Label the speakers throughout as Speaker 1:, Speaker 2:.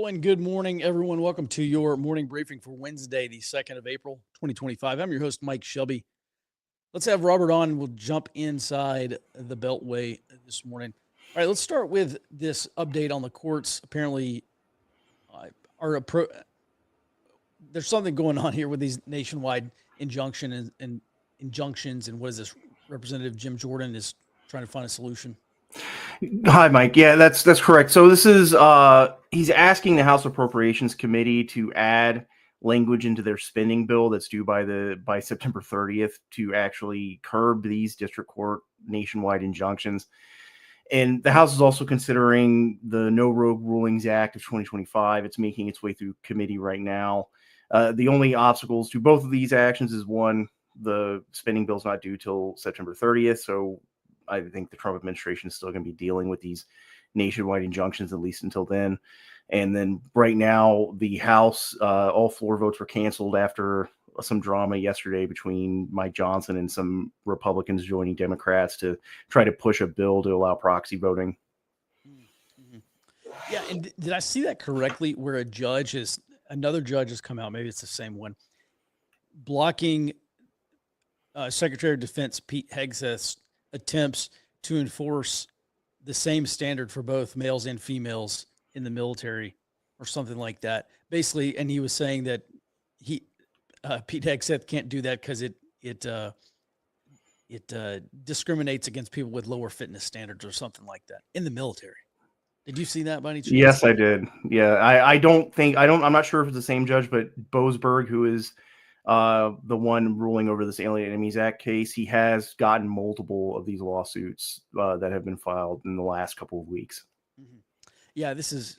Speaker 1: and good morning, everyone. Welcome to your morning briefing for Wednesday, the 2nd of April, 2025. I'm your host, Mike Shelby. Let's have Robert on. We'll jump inside the beltway this morning. All right, let's start with this update on the courts. Apparently, there's something going on here with these nationwide injunctions, and what is this? Representative Jim Jordan is trying to find a solution.
Speaker 2: Hi, Mike. Yeah, that's correct. So this is he's asking the House Appropriations Committee to add language into their spending bill that's due by September 30th to actually curb these district court nationwide injunctions. And the House is also considering the No Rogue Rulings Act of 2025. It's making its way through committee right now. The only obstacles to both of these actions is one, the spending bill is not due till September 30th, so I think the Trump administration is still going to be dealing with these nationwide injunctions, at least until then. And then right now, the House, all floor votes were canceled after some drama yesterday between Mike Johnson and some Republicans joining Democrats to try to push a bill to allow proxy voting.
Speaker 1: Mm-hmm. Yeah, and did I see that correctly, where another judge has come out, maybe it's the same one, blocking Secretary of Defense Pete Hegseth's attempts to enforce the same standard for both males and females in the military or something like that. Basically, and he was saying that Pete Hegseth can't do that because it discriminates against people with lower fitness standards or something like that in the military. Did you see that by any chance?
Speaker 2: Yes, I did. Yeah, I'm not sure if it's the same judge, but Boasberg, who is the one ruling over this Alien Enemies Act case, he has gotten multiple of these lawsuits that have been filed in the last couple of weeks.
Speaker 1: Mm-hmm. Yeah, this is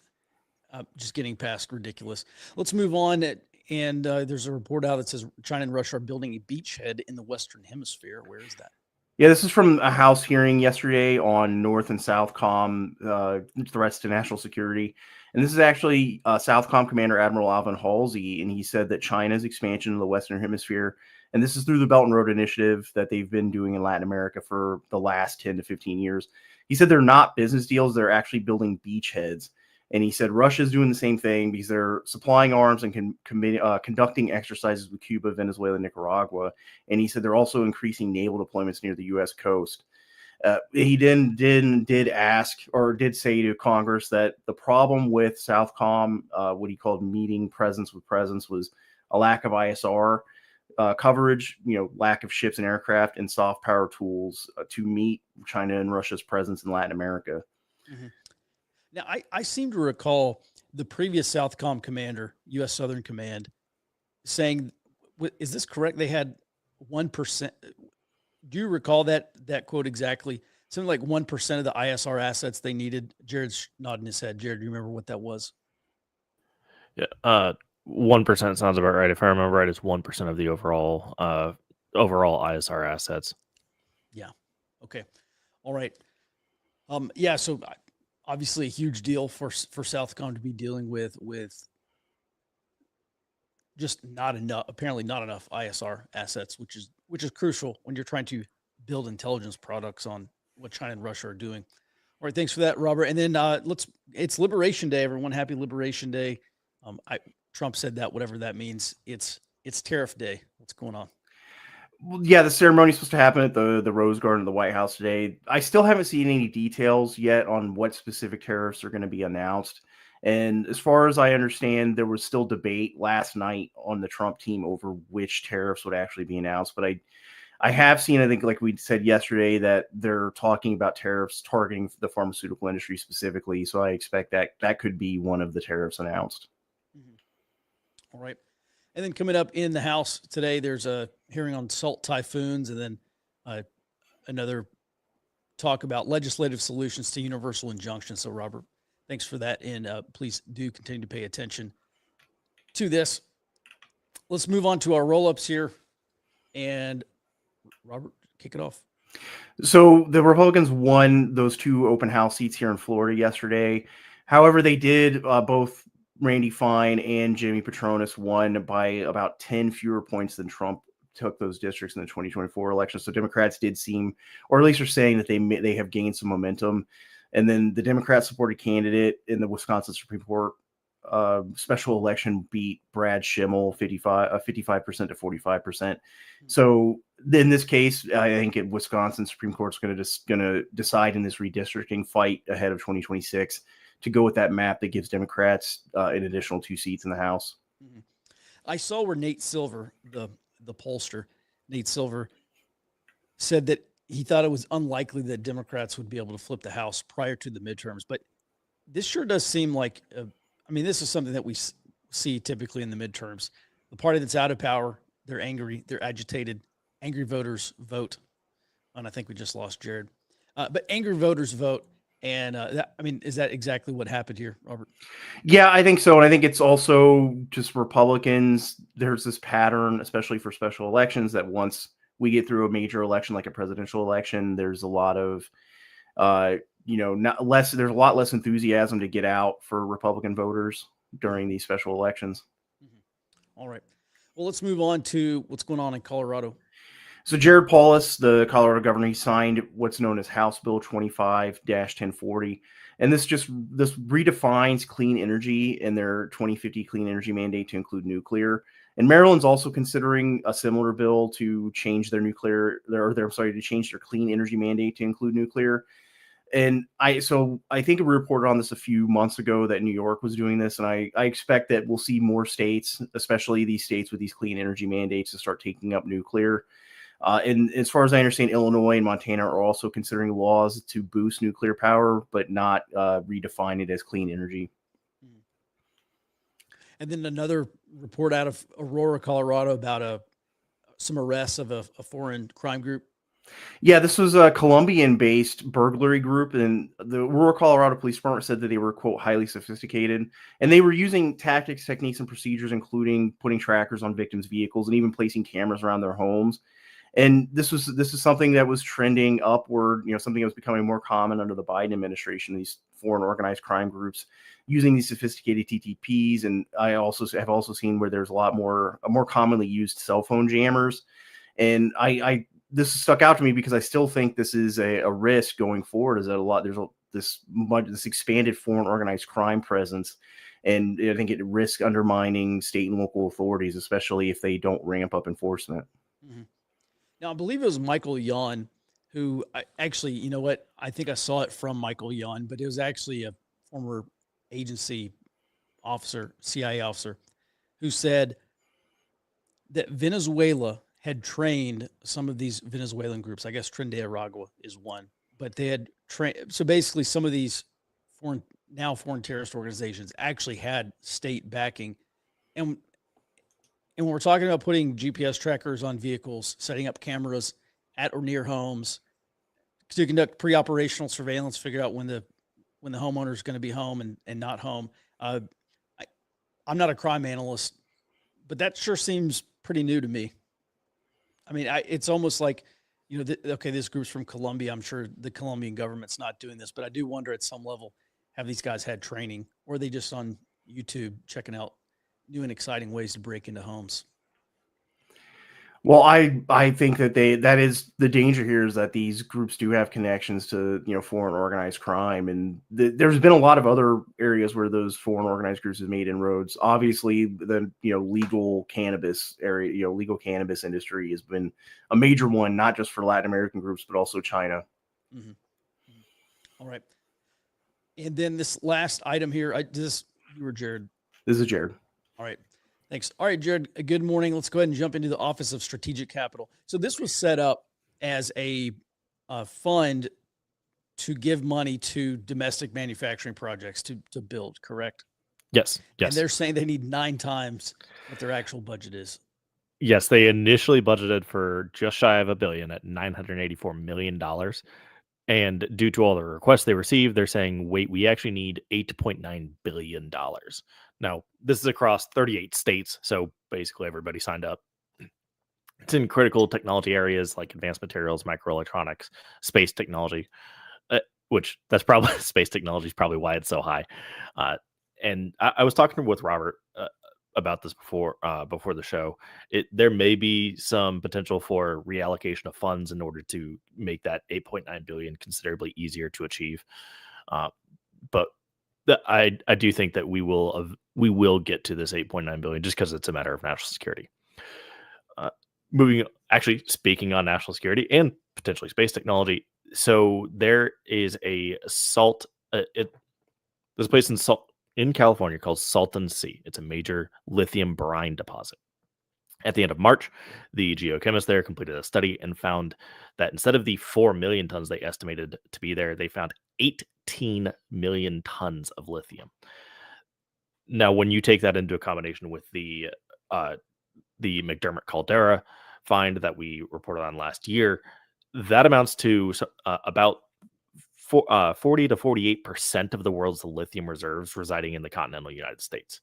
Speaker 1: just getting past ridiculous. Let's move on. And there's a report out that says China and Russia are building a beachhead in the Western Hemisphere. Where is that?
Speaker 2: Yeah, this is from a House hearing yesterday on North and Southcom threats to national security. And this is actually Southcom Commander Admiral Alvin Halsey, and he said that China's expansion in the Western Hemisphere, and this is through the Belt and Road Initiative that they've been doing in Latin America for the last 10 to 15 years. He said they're not business deals, they're actually building beachheads. And he said Russia's doing the same thing because they're supplying arms and conducting exercises with Cuba, Venezuela, Nicaragua. And he said they're also increasing naval deployments near the U.S. coast. He did ask or did say to Congress that the problem with Southcom, what he called meeting presence with presence, was a lack of ISR coverage, lack of ships and aircraft, and soft power tools to meet China and Russia's presence in Latin America.
Speaker 1: Mm-hmm. Now, I seem to recall the previous Southcom commander, U.S. Southern Command, saying, is this correct? They had 1%. Do you recall that quote exactly? Something like 1% of the ISR assets they needed. Jared's nodding his head. Jared, do you remember what that was?
Speaker 3: Yeah, 1% sounds about right. If I remember right, it's 1% of the overall ISR assets.
Speaker 1: Yeah. Okay. All right. Yeah. So obviously a huge deal for Southcom to be dealing with just apparently not enough ISR assets, which is crucial when you're trying to build intelligence products on what China and Russia are doing. All right, thanks for that, Robert. And then it's Liberation Day, everyone. Happy Liberation Day. Trump said that, whatever that means. It's Tariff Day. What's going on?
Speaker 2: Well, yeah, the ceremony is supposed to happen at the Rose Garden of the White House today. I still haven't seen any details yet on what specific tariffs are going to be announced. And as far as I understand, there was still debate last night on the Trump team over which tariffs would actually be announced. But I have seen, I think, like we said yesterday, that they're talking about tariffs targeting the pharmaceutical industry specifically. So I expect that could be one of the tariffs announced.
Speaker 1: Mm-hmm. All right. And then coming up in the House today, there's a hearing on salt typhoons, and then another talk about legislative solutions to universal injunction. So, Robert, thanks for that. And please do continue to pay attention to this. Let's move on to our roll-ups here. And, Robert, kick it off.
Speaker 2: So the Republicans won those two open house seats here in Florida yesterday. However, they did both Randy Fine and Jimmy Patronis won by about 10 fewer points than Trump took those districts in the 2024 election. So Democrats did seem, or at least are saying that they have gained some momentum. And then the Democrat-supported candidate in the Wisconsin Supreme Court, special election beat Brad Schimmel 55% to 45%. So in this case, I think Wisconsin Supreme Court's going to decide in this redistricting fight ahead of 2026 to go with that map that gives Democrats an additional 2 seats in the House.
Speaker 1: Mm-hmm. I saw where Nate Silver, the pollster, Nate Silver, said that he thought it was unlikely that Democrats would be able to flip the House prior to the midterms. But this sure does seem like, this is something that we see typically in the midterms. The party that's out of power, they're angry, they're agitated. Angry voters vote. And I think we just lost Jared. But angry voters vote. And is that exactly what happened here, Robert?
Speaker 2: Yeah, I think so. And I think it's also just Republicans. There's this pattern, especially for special elections, that once we get through a major election like a presidential election, there's a lot of, there's a lot less enthusiasm to get out for Republican voters during these special elections.
Speaker 1: Mm-hmm. All right. Well, let's move on to what's going on in Colorado.
Speaker 2: So Jared Paulus, the Colorado governor, he signed what's known as House Bill 25-1040. And this redefines clean energy in their 2050 clean energy mandate to include nuclear. And Maryland's also considering a similar bill to change their to change their clean energy mandate to include nuclear. And I think we reported on this a few months ago that New York was doing this. And I expect that we'll see more states, especially these states with these clean energy mandates, to start taking up nuclear. And as far as I understand, Illinois and Montana are also considering laws to boost nuclear power, but not redefine it as clean energy.
Speaker 1: And then another report out of Aurora, Colorado, about some arrests of a foreign crime group.
Speaker 2: Yeah, this was a Colombian-based burglary group, and the Aurora, Colorado Police Department said that they were, quote, highly sophisticated, and they were using tactics, techniques, and procedures, including putting trackers on victims' vehicles and even placing cameras around their homes. And this is something that was trending upward, something that was becoming more common under the Biden administration, these foreign organized crime groups using these sophisticated TTPs. And I have also seen where there's a lot more commonly used cell phone jammers. And this stuck out to me because I still think this is a risk going forward, is that this expanded foreign organized crime presence. And I think it risks undermining state and local authorities, especially if they don't ramp up enforcement.
Speaker 1: Mm-hmm. Now, I believe it was Michael Yon who actually, you know what? I think I saw it from Michael Yon, but it was actually a former agency officer, CIA officer, who said that Venezuela had trained some of these Venezuelan groups. I guess Tren de Aragua is one, but they had trained. So basically, some of these foreign terrorist organizations actually had state backing. And when we're talking about putting GPS trackers on vehicles, setting up cameras at or near homes to conduct pre-operational surveillance, figure out when the homeowner is going to be home and not home. I'm not a crime analyst, but that sure seems pretty new to me. I mean, it's almost like, this group's from Colombia. I'm sure the Colombian government's not doing this, but I do wonder at some level, have these guys had training, or are they just on YouTube checking out new and exciting ways to break into homes?
Speaker 2: Well, I think that is the danger here, is that these groups do have connections to foreign organized crime, and there's been a lot of other areas where those foreign organized groups have made inroads. Obviously, the legal cannabis area, legal cannabis industry has been a major one, not just for Latin American groups but also China.
Speaker 1: Mm-hmm. Mm-hmm. All right, and then this last item here, you were Jared.
Speaker 2: This is Jared.
Speaker 1: All right. Thanks. All right, Jared, good morning. Let's go ahead and jump into the Office of Strategic Capital. So this was set up as a fund to give money to domestic manufacturing projects to build, correct?
Speaker 3: Yes.
Speaker 1: And they're saying they need 9 times what their actual budget is.
Speaker 3: Yes, they initially budgeted for just shy of $1 billion at $984 million. And due to all the requests they received, they're saying, wait, we actually need $8.9 billion. Now, this is across 38 states, so basically everybody signed up. It's in critical technology areas like advanced materials, microelectronics, space technology, which that's probably space technology is probably why it's so high. And I was talking with Robert about this before the show. There may be some potential for reallocation of funds in order to make that $8.9 billion considerably easier to achieve. But I do think that we will we will get to this 8.9 billion just because it's a matter of national security. Speaking on national security and potentially space technology, so there is a there's a place in California called Salton Sea. It's a major lithium brine deposit. At the end of March, the geochemists there completed a study and found that instead of the 4 million tons they estimated to be there, they found 18 million tons of lithium. Now, when you take that into a combination with the McDermott caldera find that we reported on last year, that amounts to about 40 to 48% of the world's lithium reserves residing in the continental United States.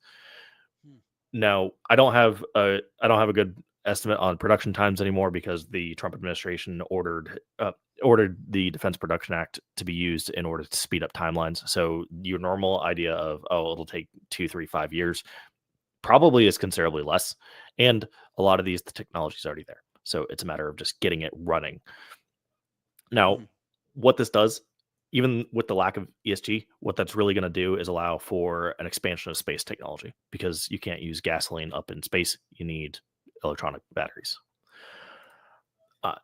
Speaker 3: Now, I don't have a good estimate on production times anymore because the Trump administration ordered the Defense Production Act to be used in order to speed up timelines. So your normal idea of, it'll take 2, 3, 5 years probably is considerably less. And a lot of the technology is already there. So it's a matter of just getting it running. Now, what this does, even with the lack of ESG, what that's really going to do is allow for an expansion of space technology, because you can't use gasoline up in space. You need electronic batteries.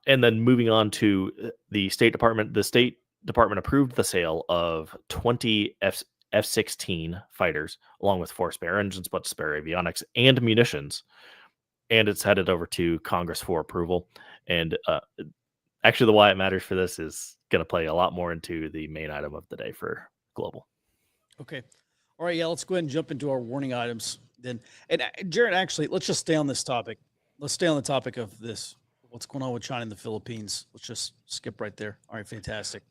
Speaker 3: And then moving on to the State Department, approved the sale of 20 F-16 fighters, along with 4 spare engines, but spare avionics and munitions. And it's headed over to Congress for approval. And actually, the why it matters for this is going to play a lot more into the main item of the day for global.
Speaker 1: Okay. All right. Yeah, let's go ahead and jump into our warning items then. And Jared, actually, let's just stay on this topic. Let's stay on the topic of this. What's going on with China and the Philippines? Let's just skip right there. All right. Fantastic.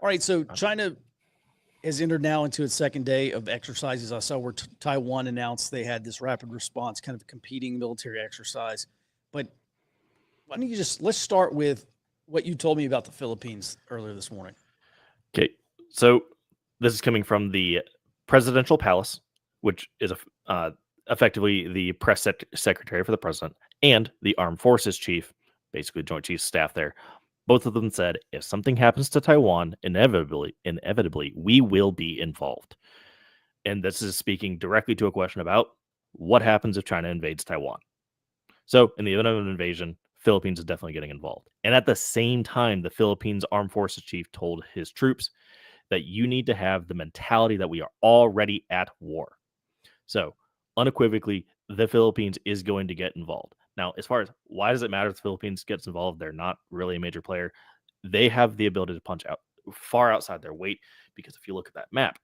Speaker 1: All right. So China has entered now into its second day of exercises. I saw where Taiwan announced they had this rapid response, kind of a competing military exercise. But why don't you let's start with what you told me about the Philippines earlier this morning.
Speaker 3: Okay. So this is coming from the presidential palace, which is effectively the press secretary for the president, and the armed forces chief, basically joint chiefs of staff there. Both of them said, if something happens to Taiwan, inevitably, we will be involved. And this is speaking directly to a question about what happens if China invades Taiwan. So in the event of an invasion, Philippines is definitely getting involved. And at the same time, the Philippines armed forces chief told his troops that you need to have the mentality that we are already at war. So unequivocally, the Philippines is going to get involved. Now, as far as why does it matter if the Philippines gets involved, they're not really a major player. They have the ability to punch out far outside their weight, because if you look at that map,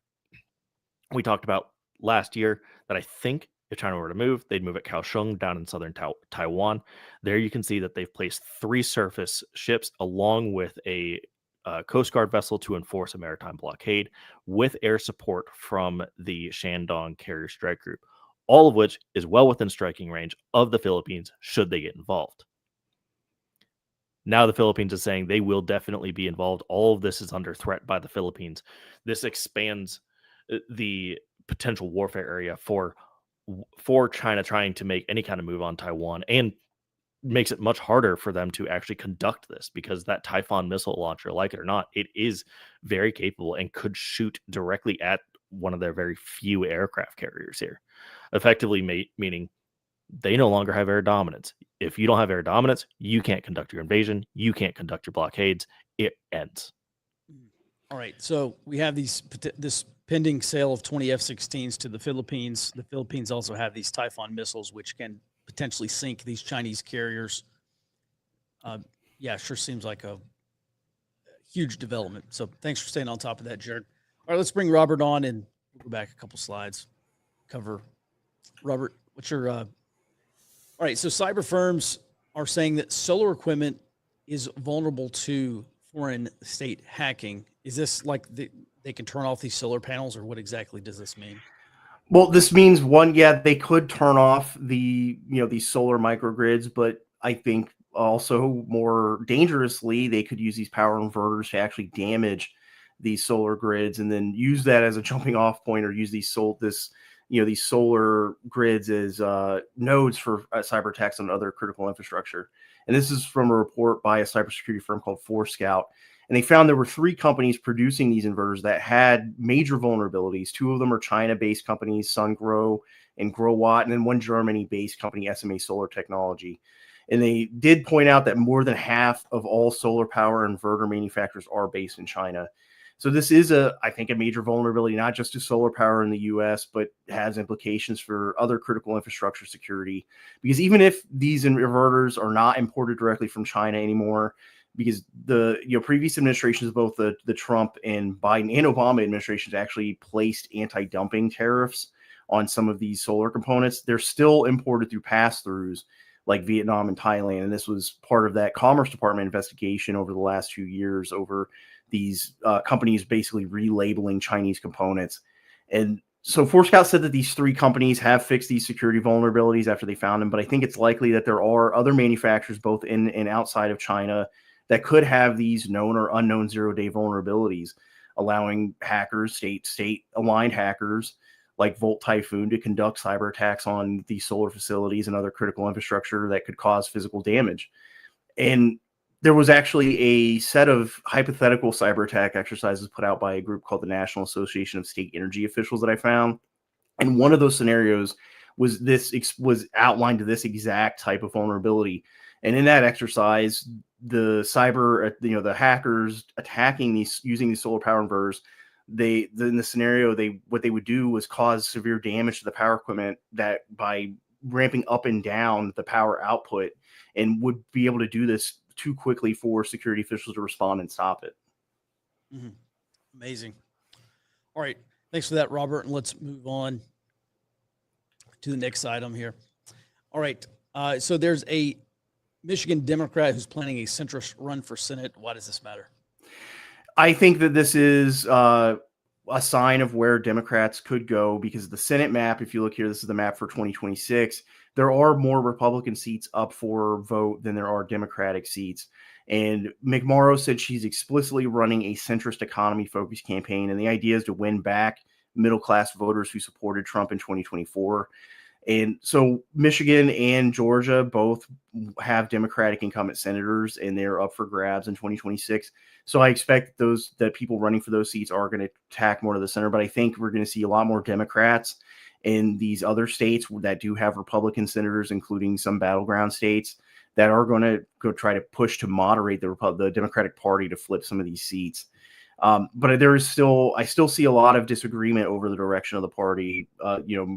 Speaker 3: we talked about last year that I think if China were to move, they'd move at Kaohsiung down in southern Taiwan. There you can see that they've placed 3 surface ships along with a Coast Guard vessel to enforce a maritime blockade, with air support from the Shandong Carrier Strike Group, all of which is well within striking range of the Philippines should they get involved. Now the Philippines is saying they will definitely be involved. All of this is under threat by the Philippines. This expands the potential warfare area for China trying to make any kind of move on Taiwan, and makes it much harder for them to actually conduct this, because that Typhoon missile launcher, like it or not, it is very capable and could shoot directly at one of their very few aircraft carriers here, effectively meaning they no longer have air dominance. If you don't have air dominance, you can't conduct your invasion. You can't conduct your blockades. It ends.
Speaker 1: All right. So we have this pending sale of 20 F-16s to the Philippines. The Philippines also have these Typhoon missiles, which can potentially sink these Chinese carriers. Sure seems like a huge development. So thanks for staying on top of that, Jared. All right, let's bring Robert on, and we'll go back a couple slides. Robert, what's your all right, so cyber firms are saying that solar equipment is vulnerable to foreign state hacking. Is this like they can turn off these solar panels, or what exactly does this mean?
Speaker 2: Well, this means they could turn off these solar microgrids, but I think also more dangerously, they could use these power inverters to actually damage these solar grids, and then use that as a jumping off point, or use this these solar grids as nodes for cyber attacks on other critical infrastructure. And this is from a report by a cybersecurity firm called Forescout. And they found there were 3 companies producing these inverters that had major vulnerabilities. 2 of them are China-based companies, SunGrow and GrowWatt, and then one Germany-based company, SMA Solar Technology. And they did point out that more than half of all solar power inverter manufacturers are based in China. So this is, I think, a major vulnerability, not just to solar power in the U.S., but has implications for other critical infrastructure security. Because even if these inverters are not imported directly from China anymore, because the previous administrations, both the Trump and Biden and Obama administrations, actually placed anti-dumping tariffs on some of these solar components, they're still imported through pass-throughs like Vietnam and Thailand. And this was part of that Commerce Department investigation over the last few years over these companies basically relabeling Chinese components. And so Forescout said that these 3 companies have fixed these security vulnerabilities after they found them, but I think it's likely that there are other manufacturers both in and outside of China that could have these known or unknown zero-day vulnerabilities, allowing hackers, state-aligned hackers like Volt Typhoon to conduct cyber attacks on these solar facilities and other critical infrastructure that could cause physical damage. And there was actually a set of hypothetical cyber attack exercises put out by a group called the National Association of State Energy Officials that I found. And one of those scenarios was outlined to this exact type of vulnerability. And in that exercise, the hackers attacking using these solar power inverters, in the scenario, what they would do was cause severe damage to the power equipment that by ramping up and down the power output, and would be able to do this too quickly for security officials to respond and stop it.
Speaker 1: Mm-hmm. Amazing. All right. Thanks for that, Robert. And let's move on to the next item here. All right. So there's a Michigan Democrat who's planning a centrist run for Senate. Why does this matter?
Speaker 2: I think that this is a sign of where Democrats could go, because the Senate map, if you look here, this is the map for 2026. There are more Republican seats up for vote than there are Democratic seats. And McMorrow said she's explicitly running a centrist economy-focused campaign, and the idea is to win back middle-class voters who supported Trump in 2024. And so Michigan and Georgia both have Democratic incumbent senators, and they're up for grabs in 2026. So I expect that people running for those seats are going to tack more to the center. But I think we're going to see a lot more Democrats in these other states that do have Republican senators, including some battleground states, that are going to go try to push to moderate the Democratic Party to flip some of these seats. But I still see a lot of disagreement over the direction of the party.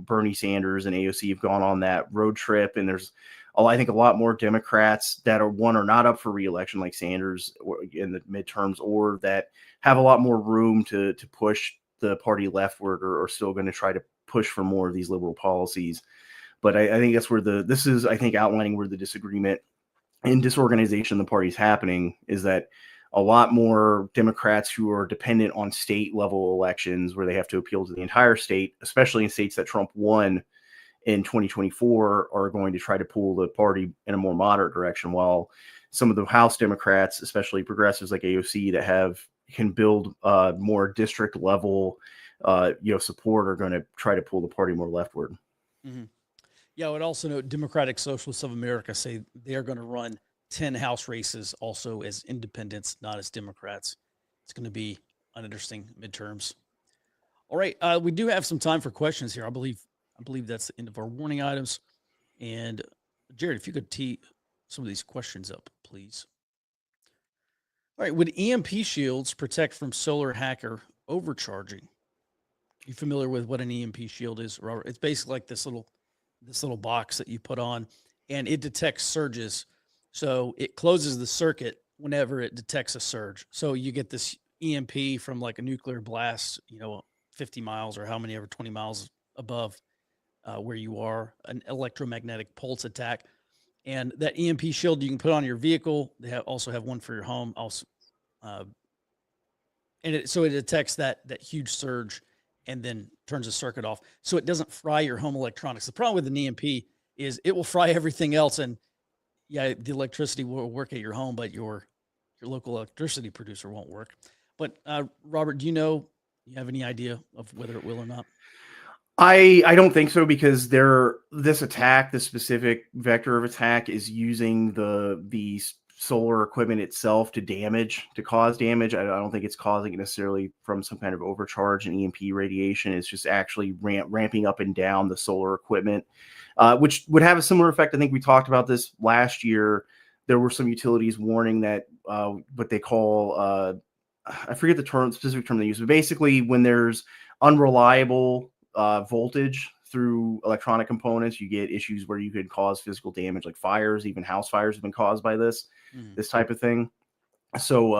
Speaker 2: Bernie Sanders and AOC have gone on that road trip, and there's, I think, a lot more Democrats that are not up for reelection, like Sanders in the midterms, or that have a lot more room to push the party leftward, or are still going to try to push for more of these liberal policies. But I think that's where this is outlining where the disagreement and disorganization of the party is happening, is that a lot more Democrats who are dependent on state level elections where they have to appeal to the entire state, especially in states that Trump won in 2024, are going to try to pull the party in a more moderate direction, while some of the House Democrats, especially progressives like AOC that can build more district level support, are going to try to pull the party more leftward.
Speaker 1: Mm-hmm. Yeah, I would also note Democratic Socialists of America say they are going to run 10 House races also as independents, not as Democrats. It's going to be an interesting midterms. All right, we do have some time for questions here. I believe that's the end of our warning items. And Jared, if you could tee some of these questions up, please. All right, would EMP shields protect from solar hacker overcharging? You familiar with what an EMP shield is, Robert? It's basically like this little box that you put on, and it detects surges. So it closes the circuit whenever it detects a surge. So you get this EMP from like a nuclear blast, 50 miles or how many ever 20 miles above where you are, an electromagnetic pulse attack. And that EMP shield you can put on your vehicle. They also have one for your home. Also, so it detects that huge surge and then turns the circuit off, so it doesn't fry your home electronics. The problem with an EMP is it will fry everything else, and yeah, the electricity will work at your home, but your local electricity producer won't work. But Robert, do you have any idea of whether it will or not?
Speaker 2: I don't think so, because this specific vector of attack is using the solar equipment itself to cause damage. I don't think it's causing it necessarily from some kind of overcharge in EMP radiation. It's just actually ramping up and down the solar equipment, which would have a similar effect. I think we talked about this last year. There were some utilities warning that what they call I forget the specific term they use, but basically when there's unreliable voltage through electronic components, you get issues where you could cause physical damage, like fires. Even house fires have been caused by this type of thing. So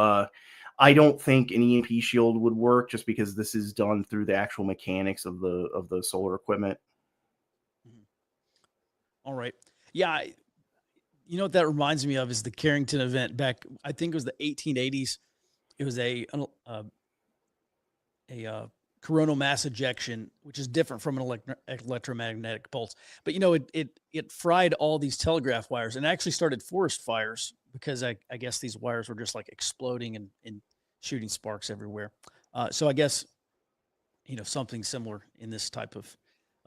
Speaker 2: I don't think an EMP shield would work, just because this is done through the actual mechanics of the solar equipment.
Speaker 1: All right. Yeah. You know what that reminds me of is the Carrington event back, I think it was the 1880s. It was a coronal mass ejection, which is different from an electromagnetic pulse. But it fried all these telegraph wires and actually started forest fires, because I guess these wires were just like exploding and shooting sparks everywhere. So I guess something similar in this type of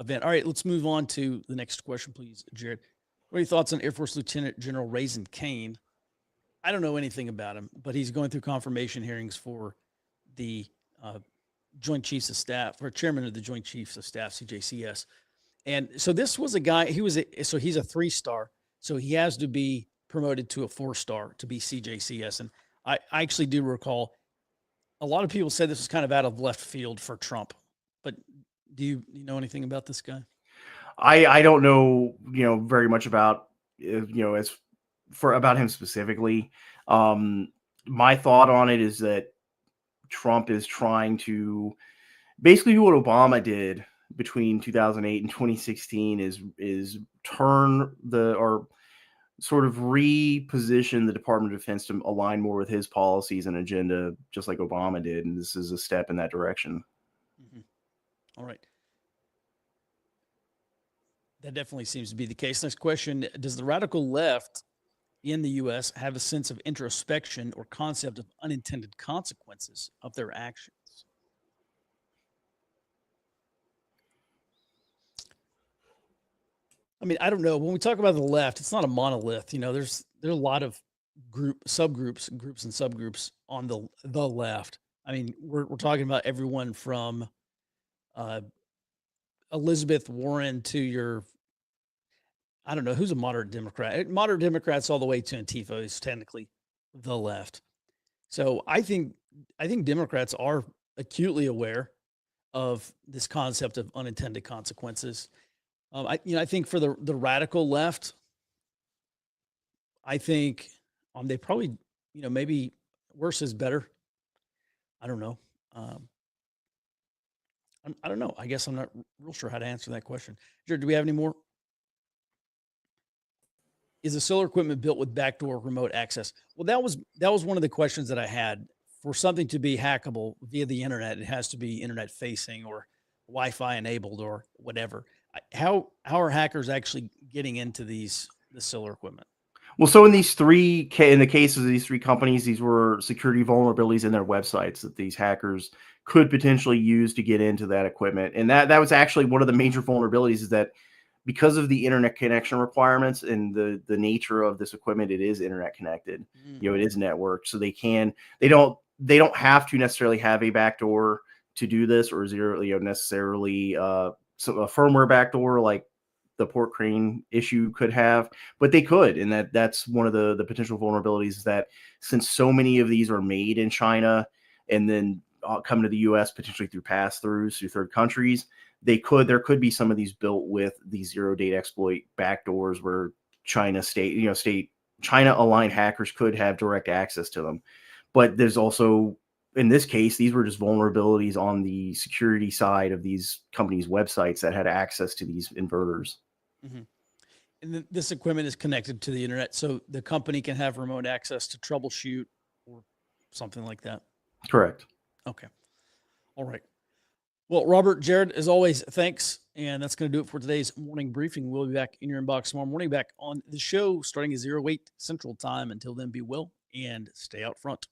Speaker 1: event. All right, let's move on to the next question, please, Jared. What are your thoughts on Air Force Lieutenant General Raisin Kane? I don't know anything about him, but he's going through confirmation hearings for the Joint Chiefs of Staff, or Chairman of the Joint Chiefs of Staff, CJCS. And so this was a guy, he's a 3-star. So he has to be promoted to a 4-star to be CJCS. And I actually do recall a lot of people said this was kind of out of left field for Trump, but do you know anything about this guy?
Speaker 2: I don't know, very much about, about him specifically. My thought on it is that Trump is trying to basically do what Obama did between 2008 and 2016, is turn or sort of reposition the Department of Defense to align more with his policies and agenda, just like Obama did. And this is a step in that direction.
Speaker 1: Mm-hmm. All right. That definitely seems to be the case. Next question. Does the radical left in the U.S. have a sense of introspection or concept of unintended consequences of their actions? I mean, I don't know. When we talk about the left, it's not a monolith. There's a lot of groups and subgroups on the left. I mean, we're talking about everyone from Elizabeth Warren to I don't know who's a moderate Democrat. Moderate Democrats all the way to Antifa is technically the left. So I think Democrats are acutely aware of this concept of unintended consequences. I think for the radical left, I think they probably, maybe worse is better. I don't know. I don't know. I guess I'm not real sure how to answer that question. Jared, do we have any more? Is the solar equipment built with backdoor remote access? Well, that was one of the questions that I had. For something to be hackable via the internet, it has to be internet facing or Wi-Fi enabled or whatever. How are hackers actually getting into the solar equipment?
Speaker 2: Well, so in the cases of these 3 companies, these were security vulnerabilities in their websites that these hackers could potentially use to get into that equipment. And that was actually one of the major vulnerabilities, is that because of the internet connection requirements and the nature of this equipment, it is internet connected. It is networked, so they don't have to necessarily have a backdoor to do this, or necessarily a firmware backdoor like the port crane issue could have, but they could. And that's one of the potential vulnerabilities, is that since so many of these are made in China and then come to the US potentially through pass-throughs through third countries, there could be some of these built with these zero-date exploit backdoors where China aligned hackers could have direct access to them. But there's also, in this case, these were just vulnerabilities on the security side of these companies' websites that had access to these inverters.
Speaker 1: Mm-hmm. And this equipment is connected to the internet, so the company can have remote access to troubleshoot or something like that.
Speaker 2: Correct.
Speaker 1: Okay. All right. Well, Robert, Jared, as always, thanks. And that's going to do it for today's morning briefing. We'll be back in your inbox tomorrow morning, back on the show starting at 08 Central Time. Until then, be well and stay out front.